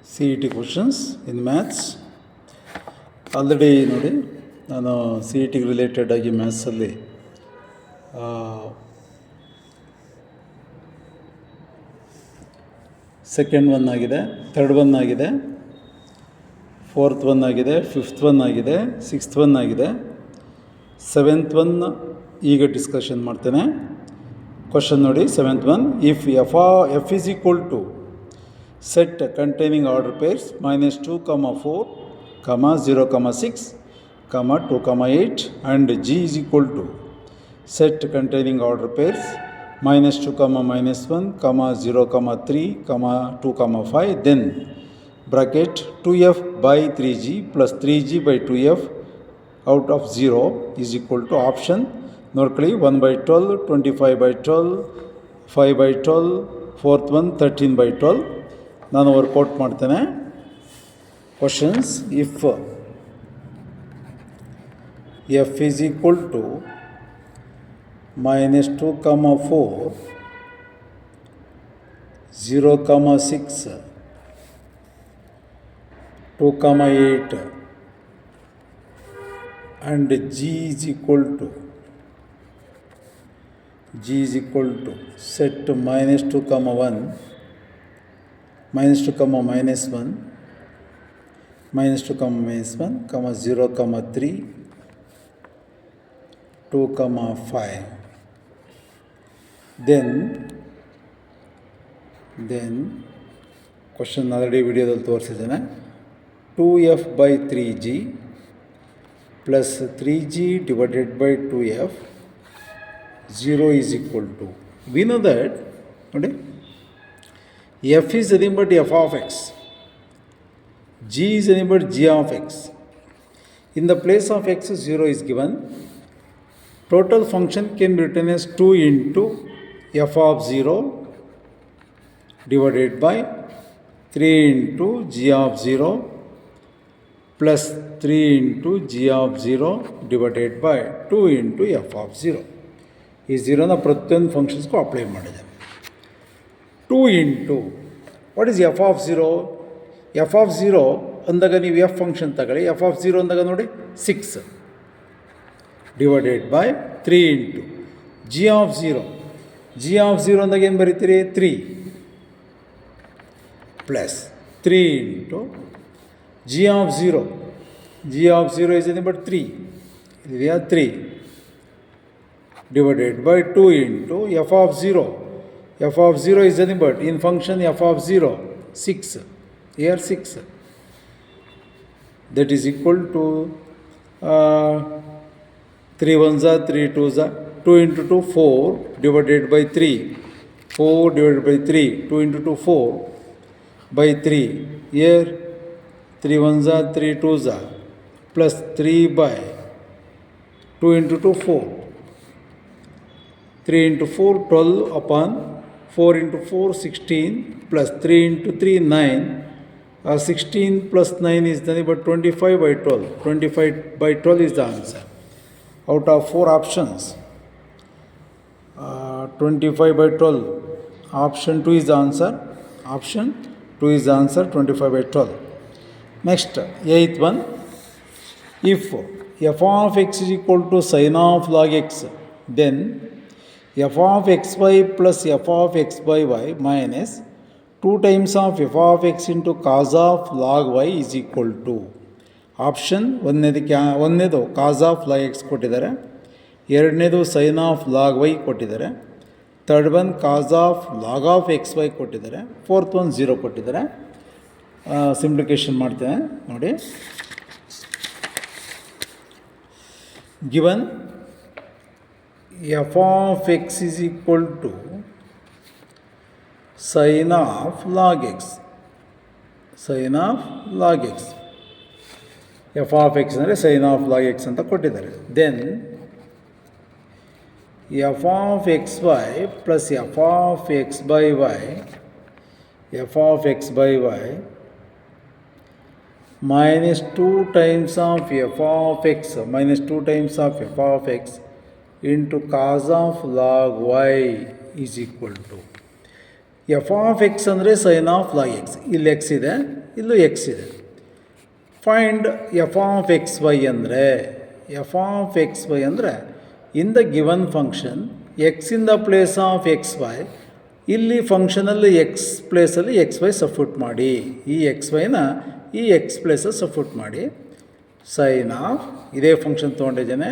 CET questions in maths. Already ನೋಡಿ ನಾನು CET related ಆಗಿ ಮ್ಯಾಥ್ಸಲ್ಲಿ ಸೆಕೆಂಡ್ ಒನ್ ಆಗಿದೆ, ಥರ್ಡ್ ಒನ್ ಆಗಿದೆ, ಫೋರ್ತ್ ಒನ್ ಆಗಿದೆ, ಫಿಫ್ತ್ ಒನ್ ಆಗಿದೆ, ಸಿಕ್ಸ್ತ್ ಒನ್ ಆಗಿದೆ, ಸೆವೆಂತ್ ಒನ್ ಈಗ ಡಿಸ್ಕಷನ್ ಮಾಡ್ತೇನೆ. ಕ್ವಶನ್ ನೋಡಿ, seventh one, if f is equal to set containing order pairs -2, 4, 0, 6, 2, 8 and G is equal to set containing order pairs -2, -1, 0, 3, 2, 5, then bracket 2f by 3g plus 3g by 2f out of 0 is equal to option ನೋಡ್ಕೊಳ್ಳಿ 1/12, 25/12, 5/12, fourth one 13/12. ನಾನು work out ಮಾಡ್ತೇನೆ. Questions, if f is equal to -2, 4, 0, 6, 2, 8 and G is equal to set -2, 1, -2, -1, -2, -1, 0, 3, 2, 5. Then question already ವಿಡಿಯೋದಲ್ಲಿ ತೋರಿಸಿದ್ದೇನೆ. 2f by 3g plus 3g divided by 2f 0 is equal to, we know that ನೋಡಿ, f is nothing but f of x, g is nothing but g of x. In the place of x 0 is given. Total function can be written as 2 into f of 0 divided by 3 into g of 0 plus 3 into g of 0 divided by 2 into f of 0. ಈ 0ನ ಪ್ರತಿಯೊಂದು ಫಂಕ್ಷನ್ಸ್ಗೂ apply ಮಾಡಿದೆ. 2 into what is f of 0? F of 0 ಅಂದಾಗ ನೀವು F function ತಗೊಳ್ಳಿ. F of 0 ಅಂದಾಗ ನೋಡಿ 6 divided by 3 into G of 0. G of 0 ಅಂದಾಗ ಏನು ಬರೀತೀರಿ? 3 plus 3 into G of 0. G of 0 is ಏನು ಬಟ್ 3, ಇದೆಯಾ 3 divided by 2 into f of 0. f of 0 is nothing but, in function f of 0, 6, here 6, that is equal to 3 1s are 3 2s are 2 into 2 4 divided by 3, 4 divided by 3, 2 into 2 4 by 3, here 3 1s are 3 2s are plus 3 by 2 into 2 4, 3 into 4 12 upon 4 into 4 16 plus 3 into 3 9. 16 plus 9 is nothing but 25/12. 25/12 is the answer. Out of 4 options, 25/12, option 2 is the answer. Option 2 is the answer, 25/12. Next, 8th one, if f of x is equal to sin of log x, then f of xy plus f of x by y minus 2 times of f of x into cos of log y is equal to, option ಒಂದನೇದು cos of log x ಕೊಟ್ಟಿದ್ದಾರೆ, ಎರಡನೇದು sine of log y ಕೊಟ್ಟಿದ್ದಾರೆ, third one cos of log of x y ಕೊಟ್ಟಿದ್ದಾರೆ, fourth one 0 ಕೊಟ್ಟಿದ್ದಾರೆ. Simplification ಮಾಡ್ತೇನೆ ನೋಡಿ. Given f of x is equal to sin of log x. sin of log x. f of x ಅಂದರೆ sin of log x ಅಂತ ಕೊಟ್ಟಿದ್ದಾರೆ. Then f of xy plus f of x by y, f of x by y minus 2 times of f of x, minus 2 times of f of x into cos of log y is equal to, f of x ಅಂದರೆ sine of log x. ಇಲ್ಲಿ x ಇದೆ, ಇಲ್ಲೂ x ಇದೆ. Find f of x y ಅಂದರೆ f of x y ಅಂದರೆ in the given function x in the place of x y, ಇಲ್ಲಿ ಫಂಕ್ಷನಲ್ಲಿ x ಪ್ಲೇಸಲ್ಲಿ ಎಕ್ಸ್ ವೈ ಸಬ್ಸ್ಟಿಟ್ಯೂಟ್ ಮಾಡಿ, ಈ ಎಕ್ಸ್ ವೈನ ಈ ಎಕ್ಸ್ ಪ್ಲೇಸಲ್ಲಿ ಸಬ್ಸ್ಟಿಟ್ಯೂಟ್ ಮಾಡಿ. ಸೈನ್ ಆಫ್ ಇದೇ ಫಂಕ್ಷನ್ ತೊಗೊಂಡಿದ್ದೇನೆ,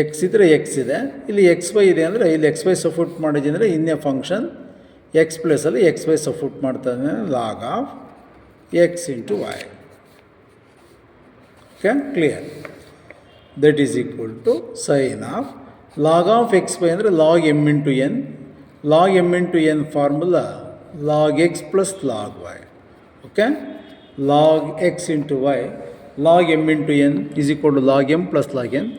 ಎಕ್ಸ್ ಇದ್ದರೆ ಎಕ್ಸ್ ಇದೆ, ಇಲ್ಲಿ ಎಕ್ಸ್ ವೈ ಇದೆ ಅಂದರೆ ಇಲ್ಲಿ ಎಕ್ಸ್ ವೈ ಸಬ್ಸ್ಟಿಟ್ಯೂಟ್ ಮಾಡಿದ್ದೀನಿ, ಇನ್ನೇ ಫಂಕ್ಷನ್ ಎಕ್ಸ್ ಪ್ಲೇಸಲ್ಲಿ ಎಕ್ಸ್ ವೈ ಸಬ್ಸ್ಟಿಟ್ಯೂಟ್ ಮಾಡ್ತಾನೆ, log of x into y. Okay, clear? That is equal to sine of log of x y ಅಂದರೆ log m into n, log m into n formula log x plus log y. Okay, log x into y, log m into n is equal to log m plus log n,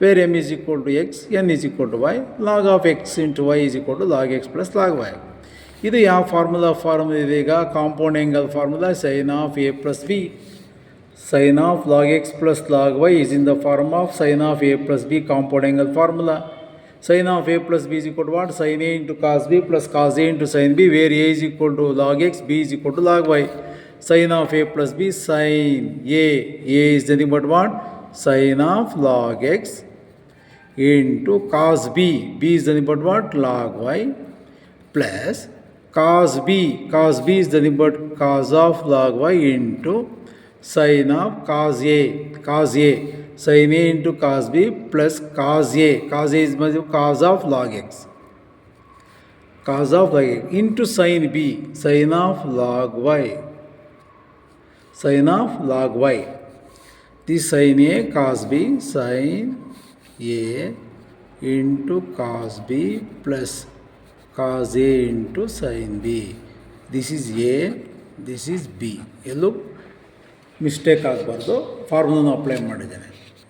where m is equal to x, n is equal to Y, log of x into y is equal to log x plus log y. ಇದು ಯಾವ formula ಇದೆ ಈಗ? Compound angle formula sine of A plus B. Sin of log x plus log y is in the form of sin of a plus b compound angle formula. Sin of a plus b is equal to what? Sin a into cos b plus cos a into sin b, where a is equal to log x, b is equal to log y. Sin of a plus b, sin a is nothing but what? Sin of log x into cos b, b is nothing but what? Log y, plus cos b is nothing but cos of log y into sin of cos a, sin a into cos b plus cos a is cos of log x, into sin b, sin of log y, this sin a cos b, sin a into cos b plus cos a into sin b. This is a, this is b. ಎಲ್ಲೂ mistake ಆಗಬಾರ್ದು, ಫಾರ್ಮುಲಾನ apply ಮಾಡಿದ್ದೇನೆ.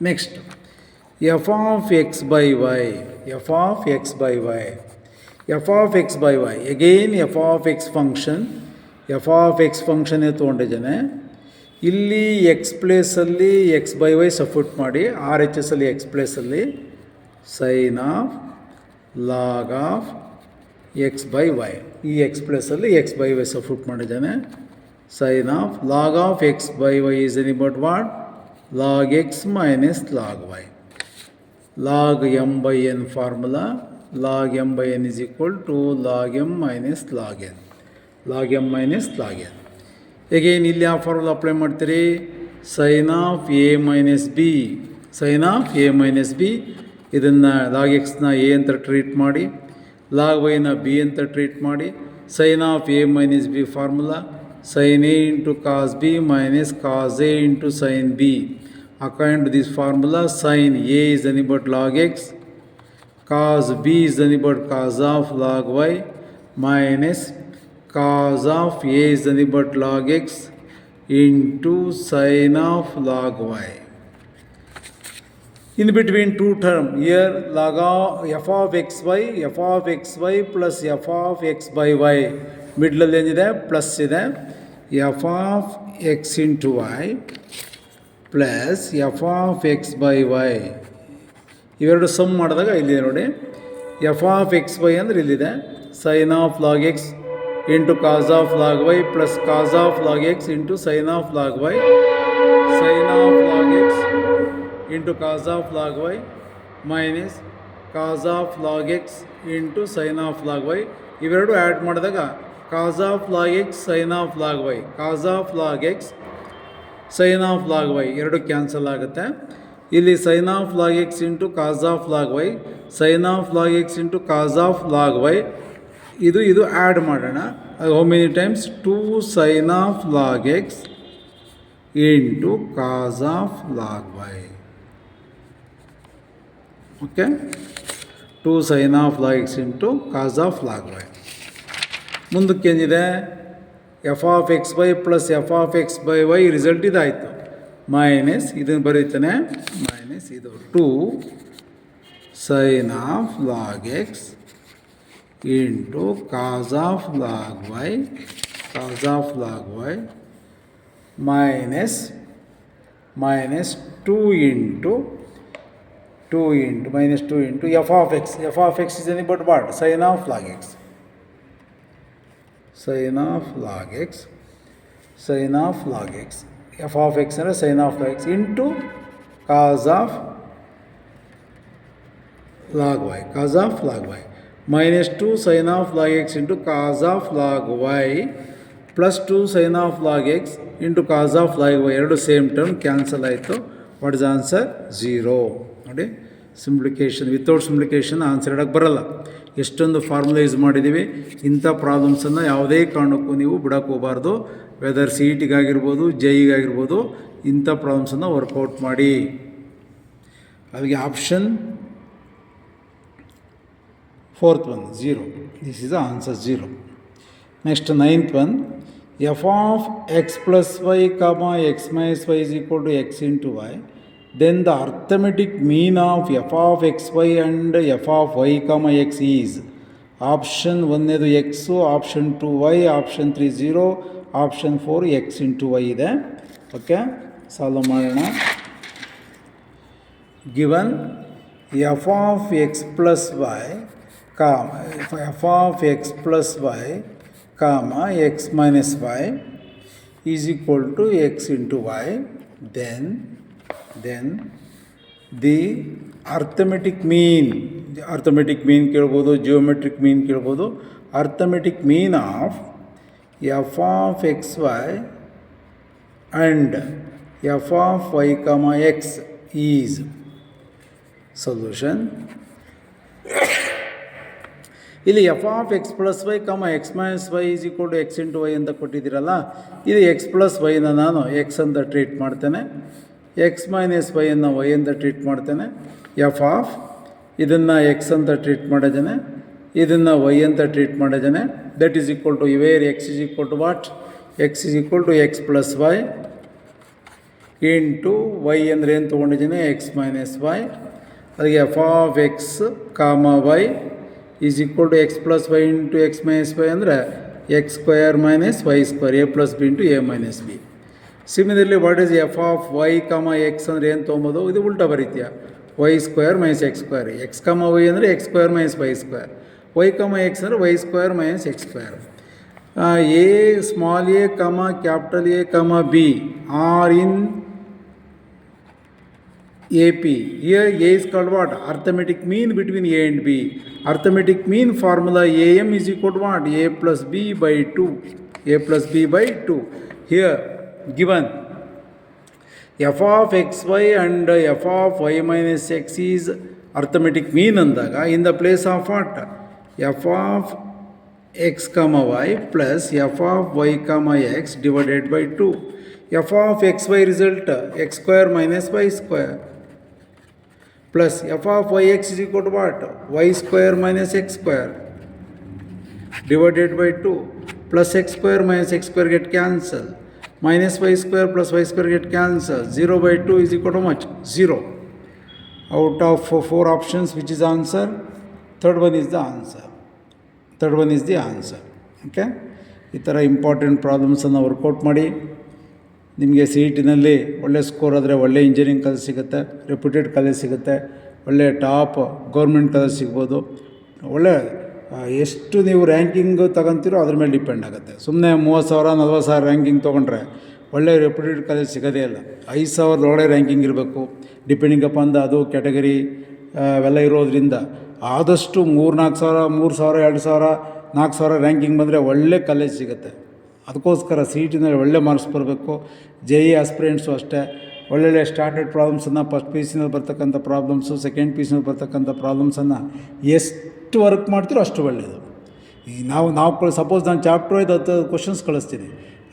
Next f of x by y, f of x by y, f of x by y again f of x function, f of x ಫಂಕ್ಷನ್ನೇ ತೊಗೊಂಡಿದ್ದೇನೆ. ಇಲ್ಲಿ x ಪ್ಲೇಸಲ್ಲಿ x by y substitute ಮಾಡಿ, R H S ಅಲ್ಲಿ x ಪ್ಲೇಸಲ್ಲಿ sine of log of x by y, ಈ x ಪ್ಲೇಸಲ್ಲಿ x by y substitute ಮಾಡಿದ್ದೇನೆ. Sin of log of x by y is anything but what? Log x minus log y. Log m by n formula, log m by n is equal to log m minus log n. Log m minus log n. Again, ಇಲ್ಲಿ ಯಾವ formula apply ಮಾಡ್ತೀರಿ? sin of a minus b, sin of a minus b, ಇದನ್ನು log x ನ a ಅಂತ treat ಮಾಡಿ, log y ನ b ಅಂತ treat ಮಾಡಿ, sin of a minus b formula sin a into cos b minus cos a into sin b. According to this formula, sin a is nothing but log x, cos b is nothing but cos of log y, minus cos of a is nothing but log x into sin of log y. In between two terms, here log of f of xy plus f of x by y. ಮಿಡ್ಲಲ್ಲಿ ಏನಿದೆ? Plus ಇದೆ. F of x into y plus f of x by y, ಇವೆರಡು sum ಮಾಡಿದಾಗ ಇಲ್ಲಿದೆ ನೋಡಿ, f of x y ಅಂದರೆ ಇಲ್ಲಿದೆ sine of log x into cos of log y plus cos of log x into sine of log y, sine of log x into cos of log y minus cos of log x into sine of log y. ಇವೆರಡು add ಮಾಡಿದಾಗ cos of log x sin of log y, cos of log x sin of log y ಎರಡು cancel ಆಗುತ್ತೆ. ಇಲ್ಲಿ sin of log x into cos of log y, sin of log x into cos of log y, ಇದು add ಮಾಡೋಣ. How many times? 2 sin of log x into cos of log y. Okay, 2 sin of log x into cos of log y. ಮುಂದಕ್ಕೇನಿದೆ? F of x y plus f of x by y, result ಇದಾಯಿತು. Minus ಇದನ್ನು ಬರೀತಾನೆ, minus ಇದು 2 sin of log x into cos of log y, minus 2 into f of x. F of x is any but what? sin of log x, sin of log x, sine of log x, f of x ಅಂದರೆ sine of x into cos of log y, cos of log y, -2 sine of log x into cos of log y +2 sine of log x into cos of log Y. ಎರಡು same term cancel ಆಯಿತು. What is answer? 0. ನೋಡಿ, ಸಿಂಪ್ಲಿಕೇಶನ್, without ಸಿಂಪ್ಲಿಕೇಶನ್ answer ಇಡೋಕ್ಕೆ ಬರೋಲ್ಲ. ಎಷ್ಟೊಂದು formula use ಮಾಡಿದ್ದೀವಿ. ಇಂಥ ಪ್ರಾಬ್ಲಮ್ಸನ್ನು ಯಾವುದೇ ಕಾರಣಕ್ಕೂ ನೀವು ಬಿಡೋಕ್ಕೆ ಹೋಗಬಾರ್ದು. ವೆದರ್ ಸಿ ಇ ಟಿಗಾಗಿರ್ಬೋದು, JEಗಾಗಿರ್ಬೋದು, ಇಂಥ ಪ್ರಾಬ್ಲಮ್ಸನ್ನು ವರ್ಕೌಟ್ ಮಾಡಿ. ಅಲ್ಲಿಗೆ option 4th one 0. This is the answer 0. Next 9th one, f of x plus y comma x minus y is equal to x into y. Then the arithmetic mean of f of xy and f of y comma x is. Option 1 x, option 2 y, option 3 0, option 4 x into y ಇದೆ. Okay, solve ಮಾಡೋಣ. Given f of x plus y f of x plus y comma x minus y is equal to x into y, then the arithmetic mean ಕೇಳ್ಬೋದು, geometric ಮೀನ್ ಕೇಳ್ಬೋದು. Arithmetic mean of f of xy and f of y comma x is. Solution, ಇಲ್ಲಿ f of x plus y comma x minus y is equal to x into y ಅಂತ ಕೊಟ್ಟಿದ್ದೀರಲ್ಲ, ಇದು X plus ವೈನ ನಾನು X ಅಂತ treat ಮಾಡ್ತೇನೆ, x minus ವೈಯನ್ನು y ಅಂತ treat ಮಾಡ್ತೇನೆ. ಎಫ್ ಆಫ್ ಇದನ್ನು ಎಕ್ಸ್ ಅಂತ ಟ್ರೀಟ್ ಮಾಡಿದ್ದೇನೆ, ಇದನ್ನು ವೈ ಅಂತ ಟ್ರೀಟ್ ಮಾಡಿದ್ದೇನೆ. That is equal to where x is equal to what? X is equal to x plus y into y ಅಂದರೆ ಏನು ತೊಗೊಂಡಿದ್ದೀನಿ? X minus y. ಅದಕ್ಕೆ f of x comma y is equal to x plus y into x minus y ಅಂದರೆ x square minus y square, A plus b into a minus b. Similarly what is f of y comma x ಅಂದರೆ ಏನು ತೊಗೊಬೋದು? ಇದು ಉಲ್ಟಾ ಬರೀತೀಯ, y square minus x square. X comma y ಅಂದರೆ x square minus y square, y comma x ಅಂದರೆ y square minus x square. A small a comma capital a comma b are in AP. Here A is called what? Arithmetic mean between A and B. Arithmetic mean formula AM is equal to what? A plus B by 2. A plus B by 2. Here given f of xy and f of y minus x is arithmetic mean andaga, in the place of what? F of x comma y plus f of y comma x divided by 2. F of xy result x square minus y square plus f of yx is equal to what? Y square minus x square divided by 2 plus x square minus x square get cancelled, minus y square plus y square get cancelled. 0 by 2 is equal to how much? 0. Out of 4 options, which is answer? Third one is the answer. Third one is the answer. Okay, ಈ ಥರ important ಪ್ರಾಬ್ಲಮ್ಸನ್ನು workout ಮಾಡಿ. ನಿಮಗೆ C E ಟಿನಲ್ಲಿ ಒಳ್ಳೆ score ಆದರೆ ಒಳ್ಳೆ engineering college ಸಿಗುತ್ತೆ, reputed college ಸಿಗುತ್ತೆ, ಒಳ್ಳೆ ಟಾಪ್ ಗೌರ್ಮೆಂಟ್ ಕಾಲೇಜ್ ಸಿಗ್ಬೋದು. ಒಳ್ಳೆ ಎಷ್ಟು ನೀವು ರ್ಯಾಂಕಿಂಗ್ ತಗೊತೀರೋ ಅದ್ರ ಮೇಲೆ ಡಿಪೆಂಡ್ ಆಗುತ್ತೆ. ಸುಮ್ಮನೆ 30,000 40,000 ರ್ಯಾಂಕಿಂಗ್ ತೊಗೊಂಡ್ರೆ ಒಳ್ಳೆ ರೆಪ್ಯೂಟೆಡ್ ಕಾಲೇಜ್ ಸಿಗೋದೇ ಇಲ್ಲ. 5,000 ಒಳ್ಳೆ ರ್ಯಾಂಕಿಂಗ್ ಇರಬೇಕು, ಡಿಪೆಂಡಿಂಗ್ ಅಪಾನ್ ದ ಅದು ಕ್ಯಾಟಗರಿ ಅವೆಲ್ಲ ಇರೋದ್ರಿಂದ ಆದಷ್ಟು 3,000 2,000 4,000 ರ್ಯಾಂಕಿಂಗ್ ಬಂದರೆ ಒಳ್ಳೆ ಕಾಲೇಜ್ ಸಿಗುತ್ತೆ. ಅದಕ್ಕೋಸ್ಕರ ಸಿ ಇ ಟಿನಲ್ಲಿ ಒಳ್ಳೆ ಮಾರ್ಕ್ಸ್ ಬರಬೇಕು. JE ಆಸ್ಪಿರೆಂಟ್ಸು ಅಷ್ಟೇ ಒಳ್ಳೊಳ್ಳೆ ಸ್ಟಾರ್ಟೆಡ್ ಪ್ರಾಬ್ಲಮ್ಸನ್ನು ಫಸ್ಟ್ ಪಿ ಯು ಸಿನಲ್ಲಿ ಬರ್ತಕ್ಕಂಥ ಪ್ರಾಬ್ಲಮ್ಸು, ಸೆಕೆಂಡ್ ಪಿ ಯು ಸಿನಲ್ಲಿ ಬರ್ತಕ್ಕಂಥ ಪ್ರಾಬ್ಲಮ್ಸನ್ನು ಎಷ್ಟು ವರ್ಕ್ ಮಾಡ್ತೀರೋ ಅಷ್ಟು ಒಳ್ಳೆಯದು. ಈಗ ನಾವು ಸಪೋಸ್ ನಾನು ಚಾಪ್ಟರ್ ವೈಸ್ 10 ಕ್ವಶನ್ಸ್ ಕಳಿಸ್ತೀನಿ,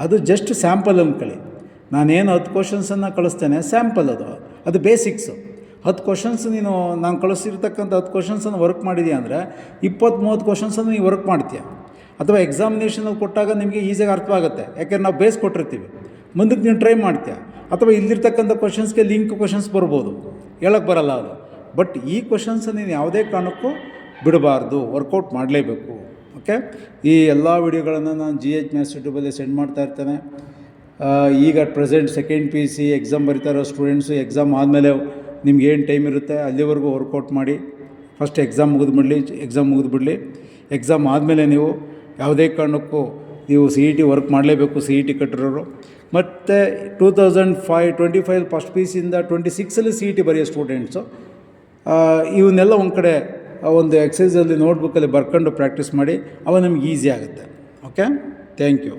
ಅದು ಜಸ್ಟ್ ಸ್ಯಾಂಪಲ್ ಅಂದ್ಕೊಳ್ಳಿ. ನಾನೇನು 10 ಕ್ವಶನ್ಸನ್ನು ಕಳಿಸ್ತೇನೆ ಸ್ಯಾಂಪಲ್, ಅದು ಬೇಸಿಕ್ಸು. 10 ಕ್ವಶನ್ಸ್ ನಾನು ಕಳಿಸಿರ್ತಕ್ಕಂಥ 10 ಕ್ವಶನ್ಸನ್ನು ವರ್ಕ್ ಮಾಡಿದೆಯಾ ಅಂದರೆ 20-30 ಕ್ವಶನ್ಸನ್ನು ನೀವು ವರ್ಕ್ ಮಾಡ್ತೀಯ. ಅಥವಾ ಎಕ್ಸಾಮಿನೇಷನಲ್ಲಿ ಕೊಟ್ಟಾಗ ನಿಮಗೆ ಈಸಿಯಾಗಿ ಅರ್ಥವಾಗುತ್ತೆ, ಯಾಕೆಂದ್ರೆ ನಾವು ಬೇಸ್ ಕೊಟ್ಟಿರ್ತೀವಿ. ಮುಂದಕ್ಕೆ ನೀವು ಟ್ರೈ ಮಾಡ್ತೀಯ. ಅಥವಾ ಇಲ್ಲಿರ್ತಕ್ಕಂಥ ಕ್ವಶನ್ಸ್ಗೆ ಲಿಂಕ್ ಕ್ವಶನ್ಸ್ ಬರ್ಬೋದು, ಹೇಳೋಕ್ಕೆ ಬರಲ್ಲ ಅದು. ಬಟ್ ಈ ಕ್ವಶನ್ಸನ್ನು ನೀನು ಯಾವುದೇ ಕಾರಣಕ್ಕೂ ಬಿಡಬಾರ್ದು, ವರ್ಕೌಟ್ ಮಾಡಲೇಬೇಕು. ಓಕೆ, ಈ ಎಲ್ಲ ವಿಡಿಯೋಗಳನ್ನು ನಾನು GH ಮ್ಯಾಥ್ಸ್ ಯೂಟ್ಯೂಬಲ್ಲಿ ಸೆಂಡ್ ಮಾಡ್ತಾ ಇರ್ತೇನೆ. ಈಗ present second P U C exam ಬರೀತಾ ಇರೋ ಸ್ಟೂಡೆಂಟ್ಸು ಎಕ್ಸಾಮ್ ಆದಮೇಲೆ ನಿಮ್ಗೆ ಏನು ಟೈಮ್ ಇರುತ್ತೆ ಅಲ್ಲಿವರೆಗೂ ವರ್ಕೌಟ್ ಮಾಡಿ. First exam ಮುಗಿದ್ಬಿಡಲಿ. ಎಕ್ಸಾಮ್ ಆದಮೇಲೆ ನೀವು ಯಾವುದೇ ಕಾರಣಕ್ಕೂ ನೀವು ಸಿ ಇ ಟಿ ವರ್ಕ್ ಮಾಡಲೇಬೇಕು, ಸಿ ಇ ಟಿ ಕಟ್ಟಿರೋರು. ಮತ್ತು 2025 ಫಸ್ಟ್ ಪಿ ಸಿಯಿಂದ 26 ಸಿ ಇ ಟಿ ಬರೆಯೋ ಸ್ಟೂಡೆಂಟ್ಸು ಇವನ್ನೆಲ್ಲ ಒಂದು ಕಡೆ ಒಂದು ಎಕ್ಸಸೈಸಲ್ಲಿ ನೋಟ್ಬುಕ್ಕಲ್ಲಿ ಬರ್ಕೊಂಡು ಪ್ರಾಕ್ಟೀಸ್ ಮಾಡಿ, ಅವಾಗ ನಿಮ್ಗೆ ಈಸಿ ಆಗುತ್ತೆ. Okay, thank you.